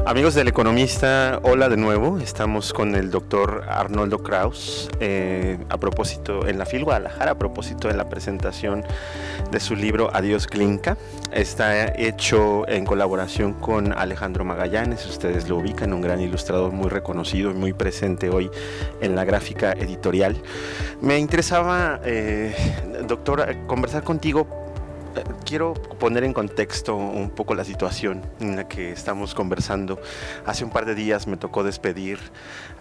Amigos del Economista, hola de nuevo. Estamos con el doctor Arnoldo Kraus a propósito en la FIL Guadalajara, a propósito de la presentación de su libro Adiós Glinka. Está hecho en colaboración con Alejandro Magallanes, ustedes lo ubican, un gran ilustrador muy reconocido y muy presente hoy en la gráfica editorial. Me interesaba, doctor, conversar contigo. Quiero poner en contexto un poco la situación en la que estamos conversando. Hace un par de días me tocó despedir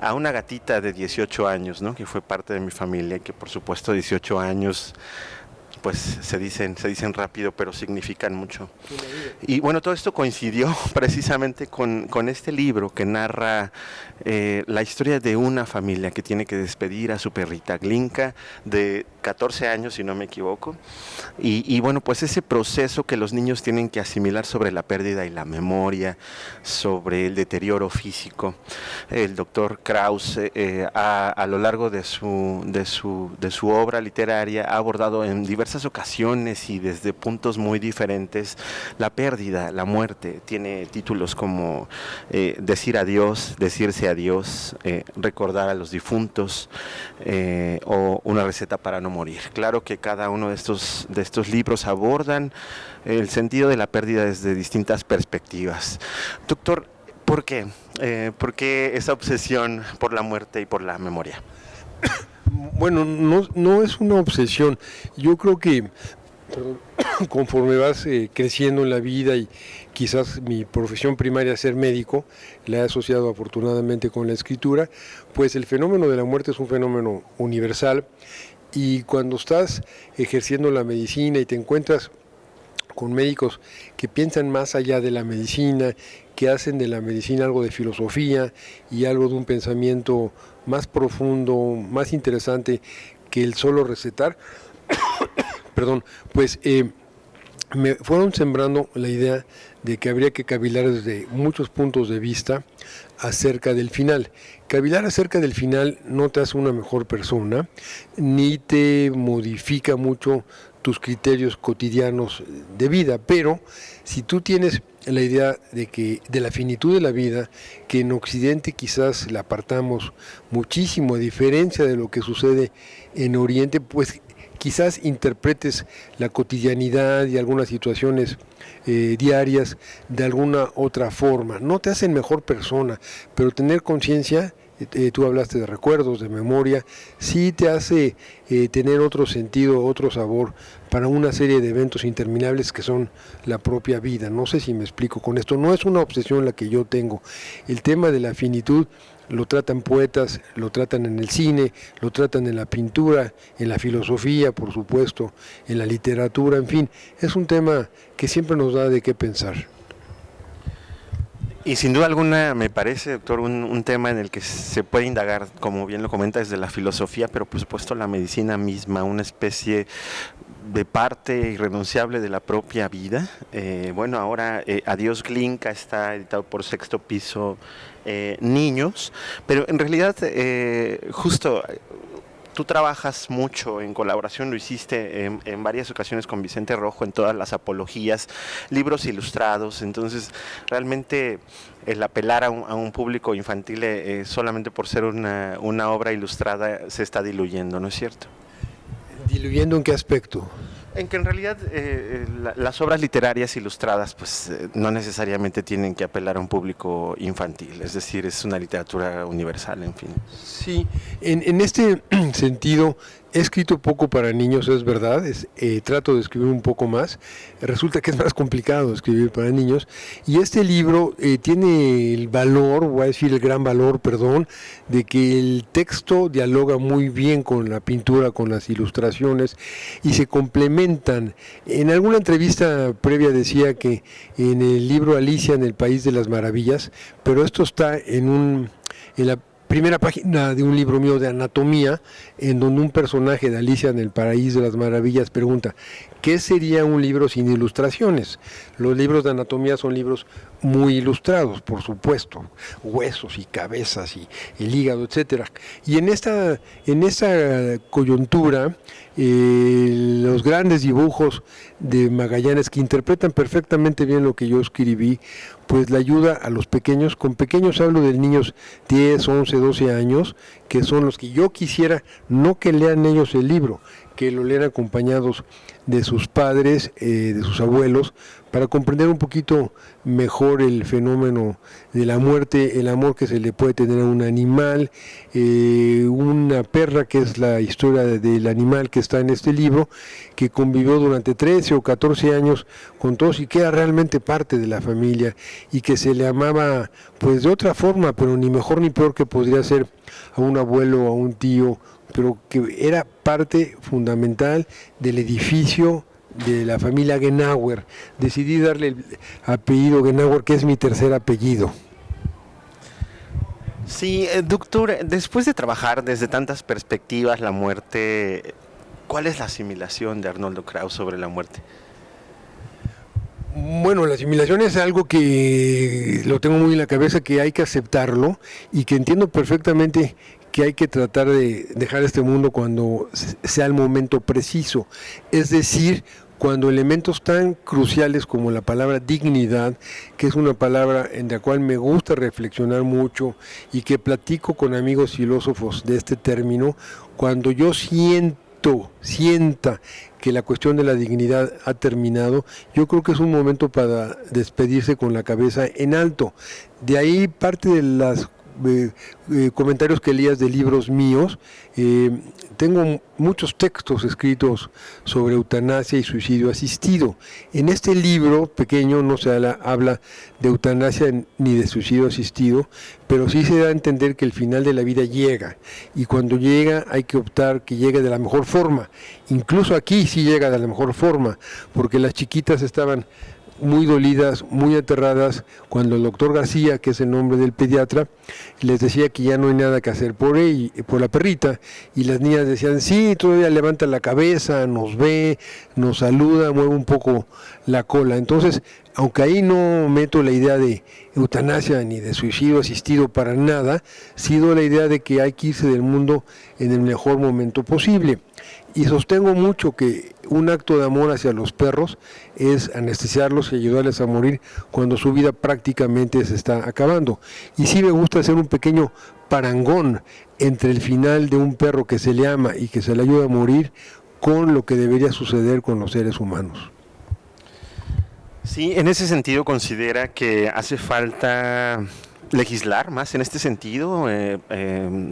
a una gatita de 18 años, ¿no? Que fue parte de mi familia, que por supuesto 18 años pues se dicen rápido, pero significan mucho. Y bueno, todo esto coincidió precisamente con este libro que narra la historia de una familia que tiene que despedir a su perrita Glinka, de 14 años, si no me equivoco. Y bueno, pues ese proceso que los niños tienen que asimilar sobre la pérdida y la memoria, sobre el deterioro físico. El doctor Kraus a lo largo de su obra literaria ha abordado en diversas ocasiones y desde puntos muy diferentes la pérdida, la muerte. Tiene títulos como Decir adiós, Decirse adiós, Recordar a los difuntos o Una receta para no morir. Claro que cada uno de estos libros abordan el sentido de la pérdida desde distintas perspectivas. Doctor, ¿por qué? ¿Por qué esa obsesión por la muerte y por la memoria? Bueno, no es una obsesión. Yo creo que conforme vas creciendo en la vida y quizás mi profesión primaria, ser médico, la he asociado afortunadamente con la escritura, pues el fenómeno de la muerte es un fenómeno universal y cuando estás ejerciendo la medicina y te encuentras con médicos que piensan más allá de la medicina, que hacen de la medicina algo de filosofía y algo de un pensamiento más profundo, más interesante que el solo recetar, pues me fueron sembrando la idea de que habría que cavilar desde muchos puntos de vista acerca del final. Cavilar acerca del final no te hace una mejor persona, ni te modifica mucho tus criterios cotidianos de vida, pero si tú tienes la idea de la finitud de la vida, que en Occidente quizás la apartamos muchísimo, a diferencia de lo que sucede en Oriente, pues quizás interpretes la cotidianidad y algunas situaciones diarias de alguna otra forma. No te hacen mejor persona, pero tener conciencia, tú hablaste de recuerdos, de memoria, sí te hace tener otro sentido, otro sabor para una serie de eventos interminables que son la propia vida. No sé si me explico con esto, no es una obsesión la que yo tengo. El tema de la finitud lo tratan poetas, lo tratan en el cine, lo tratan en la pintura, en la filosofía, por supuesto, en la literatura, en fin, es un tema que siempre nos da de qué pensar. Y sin duda alguna me parece, doctor, un tema en el que se puede indagar, como bien lo comenta, desde la filosofía, pero por supuesto la medicina misma, una especie de parte irrenunciable de la propia vida. Bueno, ahora Adiós Glinka está editado por Sexto Piso Niños, pero en realidad justo tú trabajas mucho en colaboración, lo hiciste en varias ocasiones con Vicente Rojo en todas las apologías, libros ilustrados, entonces realmente el apelar a un público infantil solamente por ser una obra ilustrada se está diluyendo, ¿no es cierto? ¿Diluyendo en qué aspecto? En que en realidad las obras literarias ilustradas pues no necesariamente tienen que apelar a un público infantil, es decir, es una literatura universal, en fin. Sí, en este sentido he escrito poco para niños, es verdad, trato de escribir un poco más, resulta que es más complicado escribir para niños, y este libro tiene el valor, voy a decir el gran valor, perdón, de que el texto dialoga muy bien con la pintura, con las ilustraciones, y se complementan. En alguna entrevista previa decía que en el libro Alicia en el País de las Maravillas, pero esto está en la primera página de un libro mío de anatomía, en donde un personaje de Alicia en el País de las Maravillas pregunta, ¿qué sería un libro sin ilustraciones? Los libros de anatomía son libros muy ilustrados, por supuesto, huesos y cabezas y el hígado, etcétera. Y en esta coyuntura, los grandes dibujos de Magallanes, que interpretan perfectamente bien lo que yo escribí, pues la ayuda a los pequeños. Con pequeños hablo de niños 10, 11, 12 años, que son los que yo quisiera, no que lean ellos el libro, que lo lean acompañados de sus padres, de sus abuelos, para comprender un poquito mejor el fenómeno de la muerte, el amor que se le puede tener a un animal, una perra, que es la historia del animal que está en este libro, que convivió durante 13 o 14 años con todos y que era realmente parte de la familia y que se le amaba pues de otra forma, pero ni mejor ni peor que podría ser a un abuelo o a un tío, pero que era parte fundamental del edificio de la familia Genauer. Decidí darle el apellido Genauer, que es mi tercer apellido. Sí, doctor, después de trabajar desde tantas perspectivas la muerte, ¿cuál es la asimilación de Arnoldo Kraus sobre la muerte? Bueno, la asimilación es algo que lo tengo muy en la cabeza, que hay que aceptarlo y que entiendo perfectamente que hay que tratar de dejar este mundo cuando sea el momento preciso. Es decir, cuando elementos tan cruciales como la palabra dignidad, que es una palabra en la cual me gusta reflexionar mucho y que platico con amigos filósofos de este término, cuando yo sienta que la cuestión de la dignidad ha terminado, yo creo que es un momento para despedirse con la cabeza en alto. De ahí parte de las comentarios que leías de libros míos. Tengo muchos textos escritos sobre eutanasia y suicidio asistido. En este libro pequeño no se habla de eutanasia ni de suicidio asistido, pero sí se da a entender que el final de la vida llega, y cuando llega hay que optar que llegue de la mejor forma. Incluso aquí sí llega de la mejor forma, porque las chiquitas estaban muy dolidas, muy aterradas, cuando el doctor García, que es el nombre del pediatra, les decía que ya no hay nada que hacer por ella, por la perrita, y las niñas decían, sí, todavía levanta la cabeza, nos ve, nos saluda, mueve un poco la cola. Entonces, aunque ahí no meto la idea de eutanasia ni de suicidio asistido para nada, sí doy la idea de que hay que irse del mundo en el mejor momento posible. Y sostengo mucho que un acto de amor hacia los perros es anestesiarlos y ayudarles a morir cuando su vida prácticamente se está acabando. Y sí me gusta hacer un pequeño parangón entre el final de un perro que se le ama y que se le ayuda a morir con lo que debería suceder con los seres humanos. Sí, en ese sentido considera que hace falta legislar más en este sentido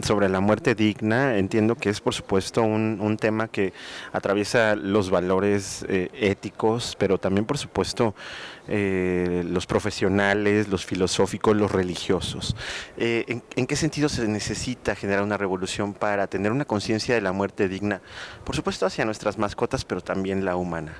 sobre la muerte digna. Entiendo que es por supuesto un tema que atraviesa los valores éticos, pero también por supuesto los profesionales, los filosóficos, los religiosos. ¿En qué sentido se necesita generar una revolución para tener una conciencia de la muerte digna? Por supuesto hacia nuestras mascotas, pero también la humana.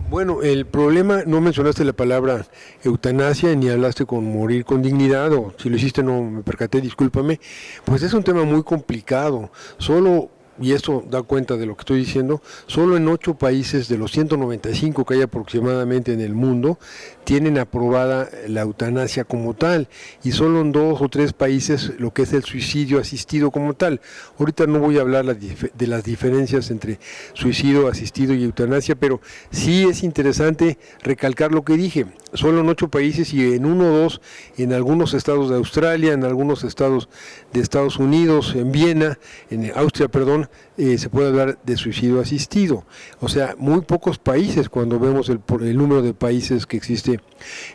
Bueno, el problema, no mencionaste la palabra eutanasia ni hablaste con morir con dignidad, o si lo hiciste no me percaté, discúlpame, pues es un tema muy complicado. Solo, y esto da cuenta de lo que estoy diciendo, solo en 8 países de los 195 que hay aproximadamente en el mundo tienen aprobada la eutanasia como tal, y solo en 2 o 3 países lo que es el suicidio asistido como tal. Ahorita no voy a hablar de las diferencias entre suicidio asistido y eutanasia, pero sí es interesante recalcar lo que dije. Solo en 8 países y en 1 o 2 en algunos estados de Australia, en algunos estados de Estados Unidos, en Viena, en Austria, perdón, se puede hablar de suicidio asistido. O sea, muy pocos países cuando vemos el número de países que existe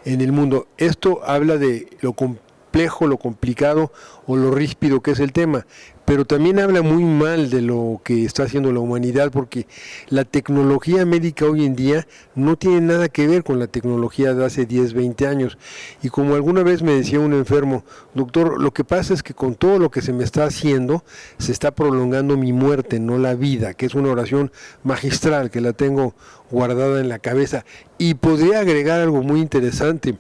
en el mundo. Esto habla de lo complejo, lo complicado o lo ríspido que es el tema, pero también habla muy mal de lo que está haciendo la humanidad, porque la tecnología médica hoy en día no tiene nada que ver con la tecnología de hace 10, 20 años. Y como alguna vez me decía un enfermo, doctor, lo que pasa es que con todo lo que se me está haciendo, se está prolongando mi muerte, no la vida, que es una oración magistral que la tengo guardada en la cabeza. Y podría agregar algo muy interesante.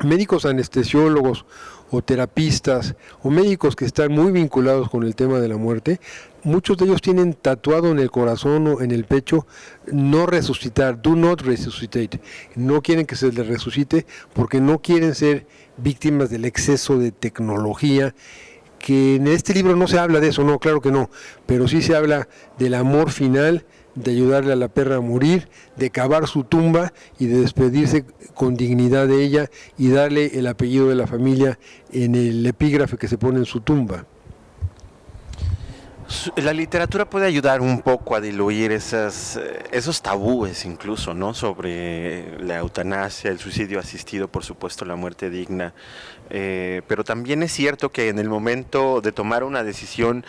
Médicos anestesiólogos o terapistas o médicos que están muy vinculados con el tema de la muerte, muchos de ellos tienen tatuado en el corazón o en el pecho no resucitar, do not resuscitate. No quieren que se les resucite porque no quieren ser víctimas del exceso de tecnología, que en este libro no se habla de eso, no, claro que no, pero sí se habla del amor final, de ayudarle a la perra a morir, de cavar su tumba y de despedirse con dignidad de ella y darle el apellido de la familia en el epígrafe que se pone en su tumba. La literatura puede ayudar un poco a diluir esos tabúes incluso, ¿no? Sobre la eutanasia, el suicidio asistido, por supuesto, la muerte digna. Pero también es cierto que en el momento de tomar una decisión,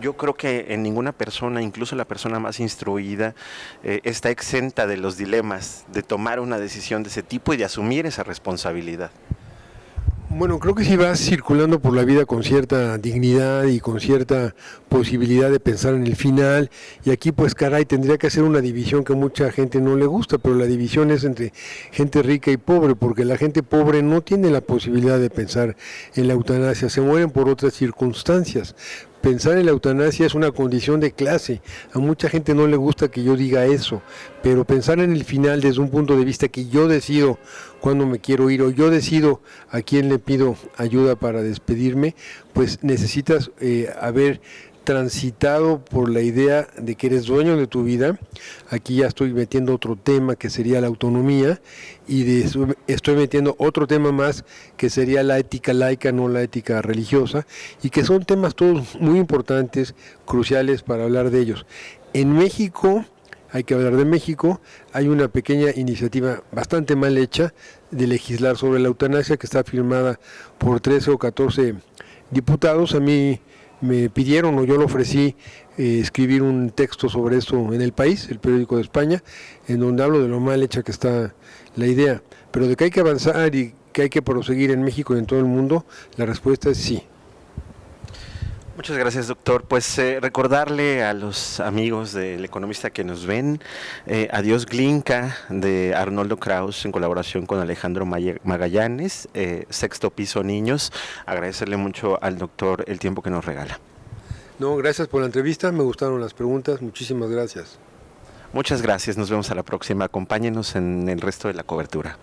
yo creo que en ninguna persona, incluso la persona más instruida, está exenta de los dilemas de tomar una decisión de ese tipo y de asumir esa responsabilidad. Bueno, creo que si vas circulando por la vida con cierta dignidad y con cierta posibilidad de pensar en el final, y aquí pues caray, tendría que hacer una división que mucha gente no le gusta, pero la división es entre gente rica y pobre, porque la gente pobre no tiene la posibilidad de pensar en la eutanasia, se mueren por otras circunstancias. Pensar en la eutanasia es una condición de clase. A mucha gente no le gusta que yo diga eso, pero pensar en el final desde un punto de vista que yo decido cuándo me quiero ir o yo decido a quién le pido ayuda para despedirme, pues necesitas haber transitado por la idea de que eres dueño de tu vida. Aquí ya estoy metiendo otro tema que sería la autonomía y estoy metiendo otro tema más que sería la ética laica, no la ética religiosa, y que son temas todos muy importantes, cruciales para hablar de ellos. En México, hay que hablar de México, hay una pequeña iniciativa bastante mal hecha de legislar sobre la eutanasia que está firmada por 13 o 14 diputados. A mí me pidieron o yo lo ofrecí escribir un texto sobre esto en El País, el periódico de España, en donde hablo de lo mal hecha que está la idea, pero de que hay que avanzar y que hay que proseguir en México y en todo el mundo, la respuesta es sí. Muchas gracias, doctor. Pues recordarle a los amigos del Economista que nos ven, Adiós Glinka de Arnoldo Kraus en colaboración con Alejandro Magallanes, Sexto Piso Niños. Agradecerle mucho al doctor el tiempo que nos regala. No, gracias por la entrevista, me gustaron las preguntas, muchísimas gracias. Muchas gracias, nos vemos a la próxima. Acompáñenos en el resto de la cobertura.